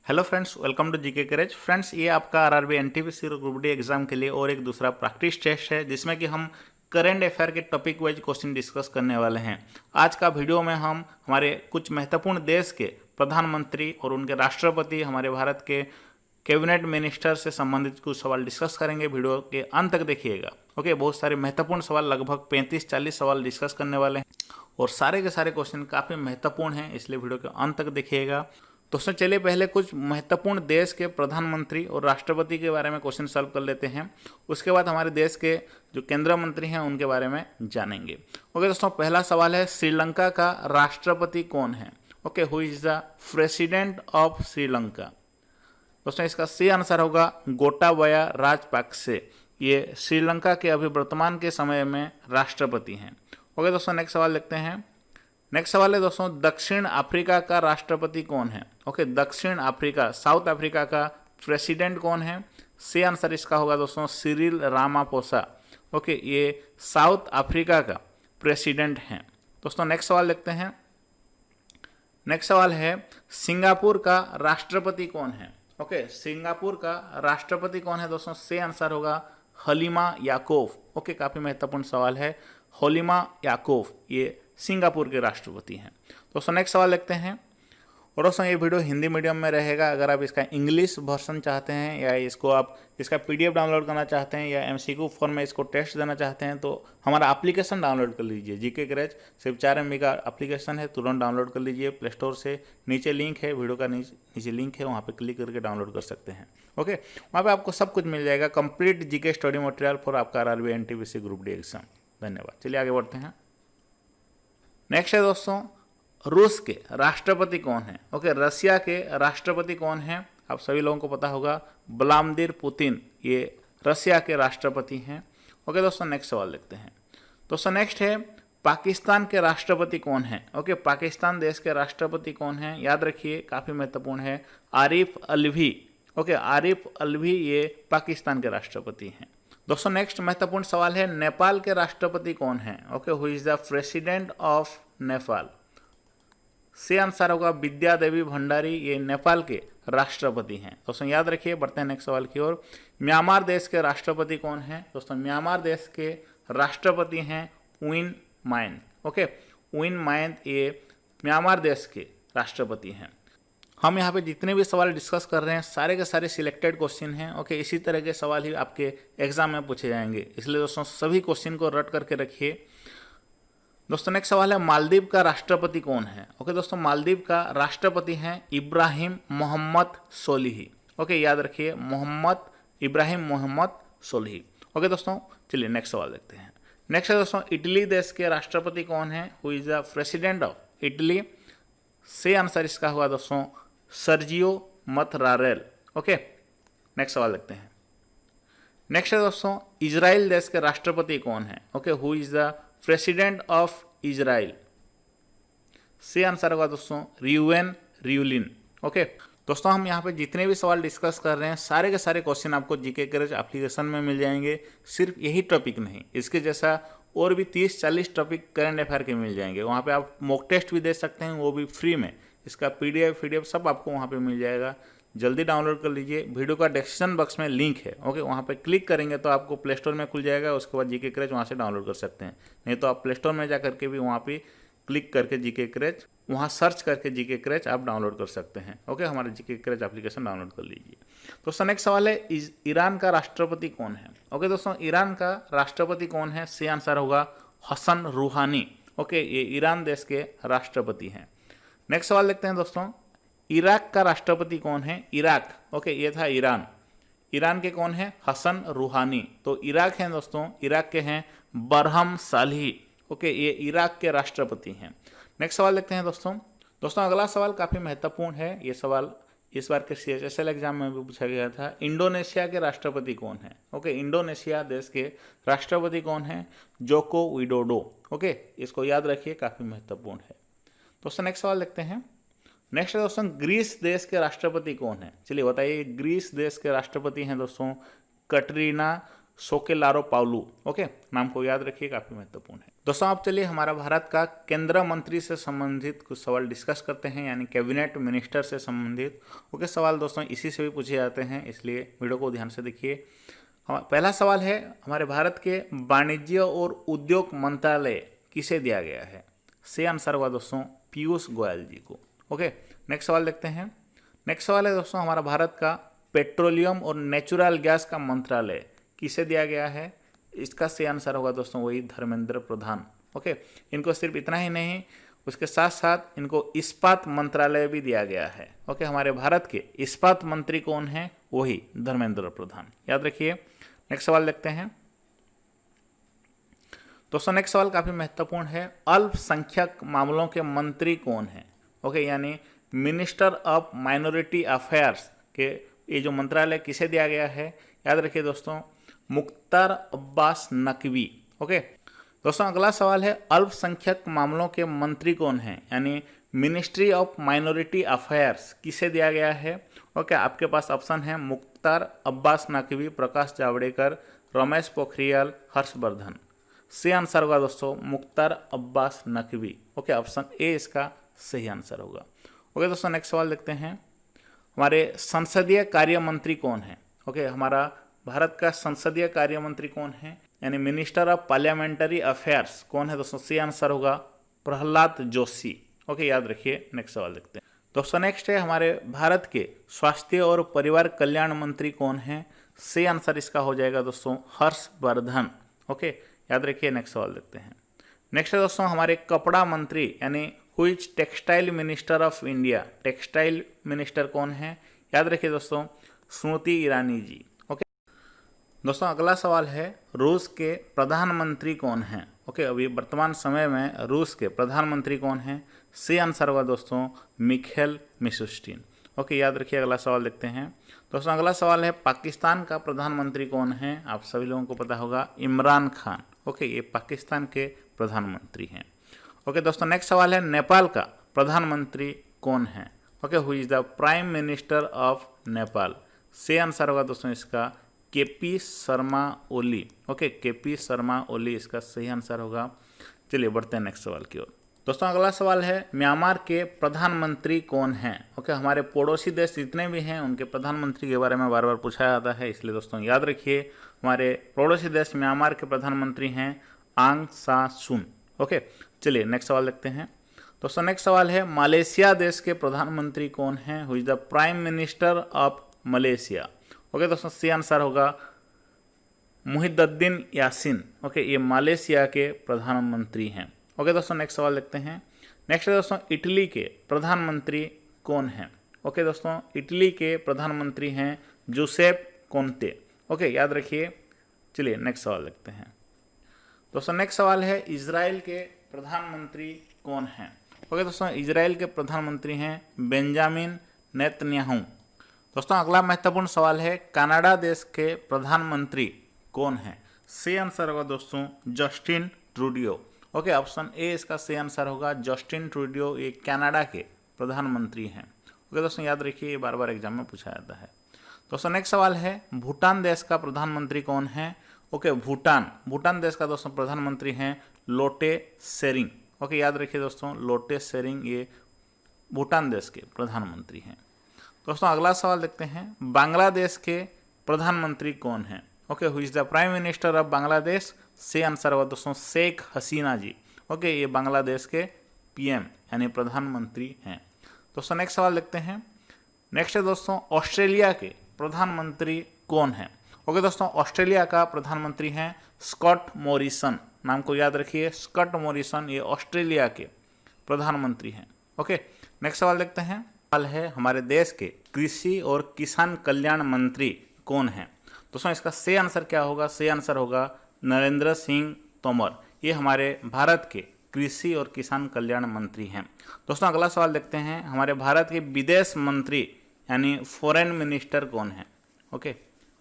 Hello friends, welcome to GK courage. Friends, ये आपका RRB NTPC group D exam के लिए और एक दूसरा प्रैक्टिस टेस्ट है जिसमें कि हम करंट अफेयर के टॉपिक वाइज क्वेश्चन डिस्कस करने वाले हैं। आज का वीडियो में हम हमारे कुछ महत्वपूर्ण देश के प्रधानमंत्री और उनके राष्ट्रपति, हमारे भारत के कैबिनेट मिनिस्टर से संबंधित कुछ सवाल डिस्कस करेंगे। वीडियो के अंत तक देखिएगा। ओके, बहुत सारे महत्वपूर्ण सवाल, लगभग 35-40 सवाल डिस्कस करने वाले हैं और सारे के सारे क्वेश्चन काफ़ी महत्वपूर्ण हैं, इसलिए वीडियो के अंत तक देखिएगा। दोस्तों चलिए पहले कुछ महत्वपूर्ण देश के प्रधानमंत्री और राष्ट्रपति के बारे में क्वेश्चन सॉल्व कर लेते हैं। उसके बाद हमारे देश के जो केंद्रीय मंत्री हैं उनके बारे में जानेंगे। ओके दोस्तों, पहला सवाल है श्रीलंका का राष्ट्रपति कौन है? Okay, who is the president of Sri Lanka? दोस्तों इसका सही आंसर होगा गोटाबाया राजपक्षे। ये श्रीलंका के अभी वर्तमान के समय में राष्ट्रपति हैं। ओके दोस्तों, नेक्स्ट सवाल देखते हैं। नेक्स्ट सवाल है दोस्तों, दक्षिण अफ्रीका का राष्ट्रपति कौन है? ओके, दक्षिण अफ्रीका, साउथ अफ्रीका का प्रेसिडेंट कौन है? सही आंसर इसका होगा दोस्तों सिरिल रामापोसा। ओके, ये साउथ अफ्रीका का प्रेसिडेंट हैं। दोस्तों नेक्स्ट सवाल देखते हैं। नेक्स्ट सवाल है सिंगापुर का राष्ट्रपति कौन है? ओके, सिंगापुर का राष्ट्रपति कौन है दोस्तों? सही आंसर होगा हलीमा याकोब। ओके, काफ़ी महत्वपूर्ण सवाल है। हलीमा याकोब ये सिंगापुर के राष्ट्रपति हैं। दोस्तों नेक्स्ट सवाल देखते हैं। और दोस्तों ये वीडियो हिंदी मीडियम में रहेगा। अगर आप इसका इंग्लिश वर्जन चाहते हैं या इसको आप इसका पीडीएफ डाउनलोड करना चाहते हैं या एमसीक्यू फॉर्म में इसको टेस्ट देना चाहते हैं तो हमारा एप्लीकेशन डाउनलोड कर लीजिए। जीके करेज सिर्फ 4 MB का एप्लीकेशन है, तुरंत डाउनलोड कर लीजिए प्ले स्टोर से। नीचे लिंक है, वीडियो का नीचे लिंक है, वहाँ पर क्लिक करके डाउनलोड कर सकते हैं। ओके, वहाँ पर आपको सब कुछ मिल जाएगा, complete GK study material for आपका RRB NTPC group D exam. धन्यवाद। चलिए आगे बढ़ते हैं। नेक्स्ट है दोस्तों, रूस के राष्ट्रपति कौन है? ओके, रशिया के राष्ट्रपति कौन है? आप सभी लोगों को पता होगा व्लादिमीर पुतिन, ये रशिया के राष्ट्रपति हैं। ओके दोस्तों, नेक्स्ट सवाल देखते हैं। दोस्तों नेक्स्ट है पाकिस्तान के राष्ट्रपति कौन है? ओके, पाकिस्तान देश के राष्ट्रपति कौन है? याद रखिए, काफ़ी महत्वपूर्ण है, आरिफ अलवी। ओके, आरिफ अलवी ये पाकिस्तान के राष्ट्रपति हैं। दोस्तों नेक्स्ट महत्वपूर्ण सवाल है नेपाल के राष्ट्रपति कौन है? Okay, who is the president of Nepal? सही आंसर होगा विद्या देवी भंडारी, ये नेपाल के राष्ट्रपति हैं। दोस्तों याद रखिए, बढ़ते हैं नेक्स्ट सवाल की ओर। म्यांमार देश के राष्ट्रपति कौन है? दोस्तों म्यांमार देश के राष्ट्रपति हैं विन माइंट। ओके, विन माइंट ये म्यांमार देश के राष्ट्रपति हैं। हम यहाँ पे जितने भी सवाल डिस्कस कर रहे हैं सारे के सारे सिलेक्टेड क्वेश्चन हैं। ओके, इसी तरह के सवाल ही आपके एग्जाम में पूछे जाएंगे, इसलिए दोस्तों सभी क्वेश्चन को रट करके रखिए। दोस्तों नेक्स्ट सवाल है मालदीव का राष्ट्रपति कौन है? ओके दोस्तों, मालदीव का राष्ट्रपति हैं इब्राहिम मोहम्मद सोलिही। ओके, याद रखिए, इब्राहिम मोहम्मद सोलिही। ओके दोस्तों, चलिए नेक्स्ट सवाल देखते हैं। नेक्स्ट है दोस्तों, इटली देश के राष्ट्रपति कौन है? Who is the president of Italy? सही आंसर इसका हुआ दोस्तों सर्जियो मथरारेल। ओके, नेक्स्ट सवाल देखते हैं। नेक्स्ट है दोस्तों, इजराइल देश के राष्ट्रपति कौन है? Okay, who is the president of Israel? सही आंसर होगा दोस्तों रियूएन रियूलिन। ओके दोस्तों, हम यहाँ पे जितने भी सवाल डिस्कस कर रहे हैं सारे के सारे क्वेश्चन आपको जीके करेज एप्लीकेशन में मिल जाएंगे। सिर्फ यही टॉपिक नहीं, इसके जैसा और भी 30-40 टॉपिक करंट अफेयर के मिल जाएंगे। वहाँ पे आप मॉक टेस्ट भी दे सकते हैं, वो भी फ्री में। इसका पीडीएफ सब आपको वहाँ पे मिल जाएगा। जल्दी डाउनलोड कर लीजिए। वीडियो का डिस्क्रिप्शन बॉक्स में लिंक है। ओके, वहाँ पे क्लिक करेंगे तो आपको प्ले स्टोर में खुल जाएगा। उसके बाद जीके करेज वहाँ से डाउनलोड कर सकते हैं। नहीं तो आप प्ले स्टोर में जा करके भी वहाँ पे क्लिक करके जीके करेज, वहाँ सर्च करके जीके करेज आप डाउनलोड कर सकते हैं। ओके, हमारे जीके करेज एप्लीकेशन डाउनलोड कर लीजिए। दोस्तों नेक्स्ट सवाल है ईरान का राष्ट्रपति कौन है? ओके दोस्तों, ईरान का राष्ट्रपति कौन है? सही आंसर होगा हसन रूहानी। ओके, ये ईरान देश के राष्ट्रपति हैं। नेक्स्ट सवाल देखते हैं दोस्तों, इराक का राष्ट्रपति कौन है? इराक, ओके ये था ईरान। ईरान के कौन है? हसन रूहानी। तो इराक हैं दोस्तों, इराक के हैं बरहम सालिही। ओके, ये इराक के राष्ट्रपति हैं। नेक्स्ट सवाल देखते हैं दोस्तों अगला सवाल काफ़ी महत्वपूर्ण है। ये सवाल इस बार के CHSL एग्जाम में भी पूछा गया था। इंडोनेशिया के राष्ट्रपति कौन है? ओके, इंडोनेशिया देश के राष्ट्रपति कौन है? Joko Widodo. ओके, इसको याद रखिए, काफ़ी महत्वपूर्ण है। दोस्तों नेक्स्ट सवाल देखते हैं। नेक्स्ट है दोस्तों, ग्रीस देश के राष्ट्रपति कौन है? चलिए बताइए, ग्रीस देश के राष्ट्रपति हैं दोस्तों कटरीना सोकेलारोपाउलू। ओके, नाम को याद रखिए, काफ़ी महत्वपूर्ण है। दोस्तों आप चलिए हमारा भारत का केंद्रीय मंत्री से संबंधित कुछ सवाल डिस्कस करते हैं, यानी कैबिनेट मिनिस्टर से संबंधित। ओके, सवाल दोस्तों इसी से भी पूछे जाते हैं, इसलिए वीडियो को ध्यान से देखिए। पहला सवाल है, हमारे भारत के वाणिज्य और उद्योग मंत्रालय किसे दिया गया है? से आंसर होगा दोस्तों पीयूष गोयल जी को। ओके, नेक्स्ट सवाल देखते हैं। नेक्स्ट सवाल है दोस्तों, हमारा भारत का पेट्रोलियम और नेचुरल गैस का मंत्रालय किसे दिया गया है? इसका सही आंसर होगा दोस्तों वही धर्मेंद्र प्रधान। ओके, इनको सिर्फ इतना ही नहीं, उसके साथ साथ इनको इस्पात मंत्रालय भी दिया गया है। ओके, हमारे भारत के इस्पात मंत्री कौन है? वही धर्मेंद्र प्रधान, याद रखिए। नेक्स्ट सवाल देखते हैं दोस्तों। नेक्स्ट सवाल काफी महत्वपूर्ण है, अल्पसंख्यक मामलों के मंत्री कौन है? ओके, यानी मिनिस्टर ऑफ माइनॉरिटी अफेयर्स के ये जो मंत्रालय किसे दिया गया है? याद रखिए दोस्तों, मुख्तार अब्बास नकवी। ओके दोस्तों, अगला सवाल है, अल्पसंख्यक मामलों के मंत्री कौन हैं? यानी मिनिस्ट्री ऑफ माइनॉरिटी अफेयर्स किसे दिया गया है? ओके, आपके पास ऑप्शन है मुख्तार अब्बास नकवी, प्रकाश जावड़ेकर, रमेश पोखरियाल, हर्षवर्धन। सही आंसर होगा दोस्तों Mukhtar Abbas Naqvi. Okay, option A इसका सही आंसर होगा। ओके दोस्तों, नेक्स्ट सवाल देखते हैं, हमारे संसदीय कार्य मंत्री कौन है? ओके, हमारा भारत का संसदीय कार्य मंत्री कौन है? यानी मिनिस्टर ऑफ पार्लियामेंट्री अफेयर्स कौन है दोस्तों? सही आंसर होगा प्रहलाद जोशी। ओके, याद रखिए। नेक्स्ट सवाल देखते हैं दोस्तों। नेक्स्ट है, हमारे भारत के स्वास्थ्य और परिवार कल्याण मंत्री कौन है? सही आंसर इसका हो जाएगा दोस्तों हर्षवर्धन। ओके, याद रखिए। नेक्स्ट सवाल देखते हैं। नेक्स्ट है दोस्तों, हमारे कपड़ा मंत्री यानी who is textile minister of India, textile minister कौन है? याद रखिए दोस्तों स्मृति ईरानी जी। ओके दोस्तों, अगला सवाल है, रूस के प्रधानमंत्री कौन हैं? ओके, अभी वर्तमान समय में रूस के प्रधानमंत्री कौन हैं? सही आंसर होगा दोस्तों मिखेल मिशुस्टिन। ओके, याद रखिए। अगला सवाल देखते हैं दोस्तों। अगला सवाल है, पाकिस्तान का प्रधानमंत्री कौन है? आप सभी लोगों को पता होगा इमरान खान। ओके, ये पाकिस्तान के प्रधानमंत्री हैं। ओके दोस्तों, नेक्स्ट सवाल है, नेपाल का प्रधानमंत्री कौन है? Okay, who is the prime minister of Nepal? सही आंसर होगा दोस्तों इसका KP Sharma Oli. Okay, KP Sharma Oli इसका सही आंसर होगा। चलिए बढ़ते हैं नेक्स्ट सवाल की ओर। दोस्तों अगला सवाल है, म्यांमार के प्रधानमंत्री कौन हैं? ओके, हमारे पड़ोसी देश जितने भी हैं उनके प्रधानमंत्री के बारे में बार बार पूछा जाता है, इसलिए दोस्तों याद रखिए, हमारे पड़ोसी देश म्यांमार के प्रधानमंत्री हैं आंग सा सुन। ओके, चलिए नेक्स्ट सवाल देखते हैं दोस्तों। नेक्स्ट सवाल है, मलेशिया देश के प्रधानमंत्री कौन हैं? Who is the prime minister of Malaysia? Okay दोस्तों, सही आंसर होगा मुहिद्दीन यासीन। ओके, ये मलेशिया के प्रधानमंत्री हैं। ओके दोस्तों, नेक्स्ट सवाल देखते हैं। नेक्स्ट है दोस्तों, इटली के प्रधानमंत्री कौन हैं? ओके दोस्तों, इटली के प्रधानमंत्री हैं जूसेप कोंते। ओके, याद रखिए। चलिए नेक्स्ट सवाल देखते हैं दोस्तों। नेक्स्ट सवाल है, इजराइल के प्रधानमंत्री कौन हैं? ओके दोस्तों, इजराइल के प्रधानमंत्री हैं बेंजामिन नेतन्याहू। दोस्तों अगला महत्वपूर्ण सवाल है, कनाडा देश के प्रधानमंत्री कौन हैं? सही आंसर होगा दोस्तों Justin Trudeau. Okay, option A इसका सही आंसर होगा जस्टिन ट्रूडियो, ये कनाडा के प्रधानमंत्री हैं। ओके दोस्तों, याद रखिए, ये बार बार एग्जाम में पूछा जाता है। दोस्तों नेक्स्ट सवाल है, भूटान देश का प्रधानमंत्री कौन है? ओके, भूटान देश का दोस्तों प्रधानमंत्री हैं लोटे शेरिंग। ओके, याद रखिए दोस्तों लोटे शेरिंग, ये भूटान देश के प्रधानमंत्री हैं। दोस्तों अगला सवाल देखते हैं, बांग्लादेश के प्रधानमंत्री कौन हैं? Okay, who is the prime minister of Bangladesh? से आंसर होगा दोस्तों शेख हसीना जी। ओके, ये बांग्लादेश के पीएम यानी प्रधानमंत्री हैं। दोस्तों नेक्स्ट सवाल देखते हैं। नेक्स्ट है दोस्तों, ऑस्ट्रेलिया के प्रधानमंत्री कौन हैं? ओके दोस्तों, ऑस्ट्रेलिया का प्रधानमंत्री हैं स्कॉट मॉरिसन। नाम को याद रखिए, स्कॉट मॉरिसन, ये ऑस्ट्रेलिया के प्रधानमंत्री हैं। ओके, नेक्स्ट सवाल देखते हैं। सवाल है, हमारे देश के कृषि और किसान कल्याण मंत्री कौन हैं? दोस्तों इसका सही आंसर क्या होगा? सही आंसर होगा नरेंद्र सिंह तोमर, ये हमारे भारत के कृषि और किसान कल्याण मंत्री हैं। दोस्तों अगला सवाल देखते हैं, हमारे भारत के विदेश मंत्री यानी फॉरेन मिनिस्टर कौन है? Okay,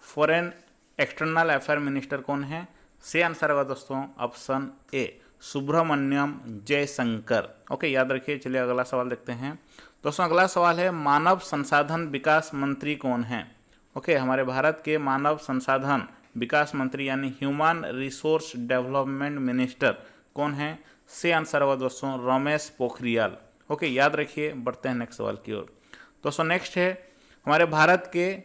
foreign external affair minister कौन है? सही आंसर होगा दोस्तों option A Subrahmanyam Jaishankar. Okay, याद रखिए। चलिए अगला सवाल देखते हैं। दोस्तों अगला सवाल है, मानव संसाधन विकास मंत्री कौन है? ओके, हमारे भारत के मानव संसाधन विकास मंत्री यानी ह्यूमन रिसोर्स डेवलपमेंट मिनिस्टर कौन है? सी आंसर होगा दोस्तों रमेश पोखरियाल। ओके, याद रखिए। बढ़ते हैं नेक्स्ट सवाल की ओर। दोस्तों नेक्स्ट है हमारे भारत के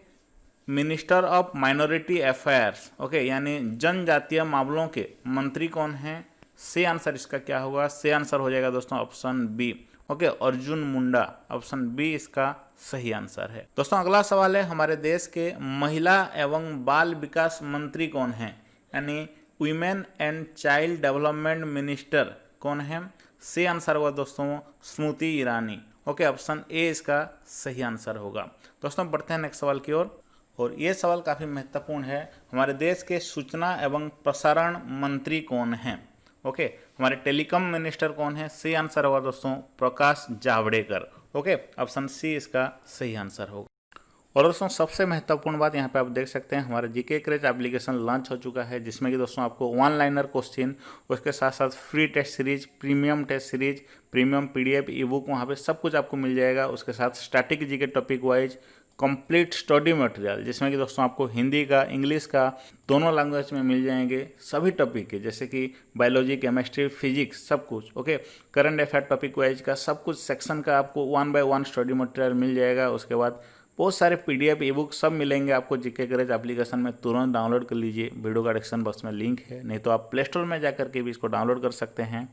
minister of minority affairs, okay, यानी जनजातीय मामलों के मंत्री कौन हैं? सी आंसर इसका क्या होगा? सी आंसर हो जाएगा दोस्तों option B, okay, Arjun Munda. Option B इसका सही आंसर है। दोस्तों अगला सवाल है हमारे देश के महिला एवं बाल विकास मंत्री कौन हैं? यानी women and child development minister कौन है? सी आंसर होगा दोस्तों Smriti Irani. Okay, option A इसका सही आंसर होगा। दोस्तों बढ़ते हैं नेक्स्ट सवाल की ओर, और ये सवाल काफ़ी महत्वपूर्ण है। हमारे देश के सूचना एवं प्रसारण मंत्री कौन हैं? ओके, हमारे टेलीकॉम मिनिस्टर कौन है? सी आंसर होगा दोस्तों Prakash Javadekar. Okay, option C इसका सही आंसर होगा। और दोस्तों सबसे महत्वपूर्ण बात यहाँ पे आप देख सकते हैं हमारे जीके क्रेज एप्लीकेशन लॉन्च हो चुका है, जिसमें कि दोस्तों आपको वन लाइनर क्वेश्चन, उसके साथ साथ free test series, premium test series, premium PDF ebook, वहाँ पे सब कुछ आपको मिल जाएगा। उसके साथ static GK topic wise complete study material, जिसमें कि दोस्तों आपको हिंदी का, इंग्लिश का, दोनों लैंग्वेज में मिल जाएंगे सभी टॉपिक के, जैसे कि बायोलॉजी, केमिस्ट्री, फिजिक्स, सब कुछ। Okay, current affair topic wise का सब कुछ सेक्शन का आपको 1 बाय 1 स्टडी मटेरियल मिल जाएगा। उसके बाद बहुत सारे पीडीएफ ई बुक सब मिलेंगे आपको जीके क्रेज एप्लीकेशन में। तुरंत डाउनलोड कर लीजिए, वीडियो का डिस्क्रिप्शन बॉक्स में लिंक है, नहीं तो आप प्ले स्टोर में जा करके भी इसको डाउनलोड कर सकते हैं।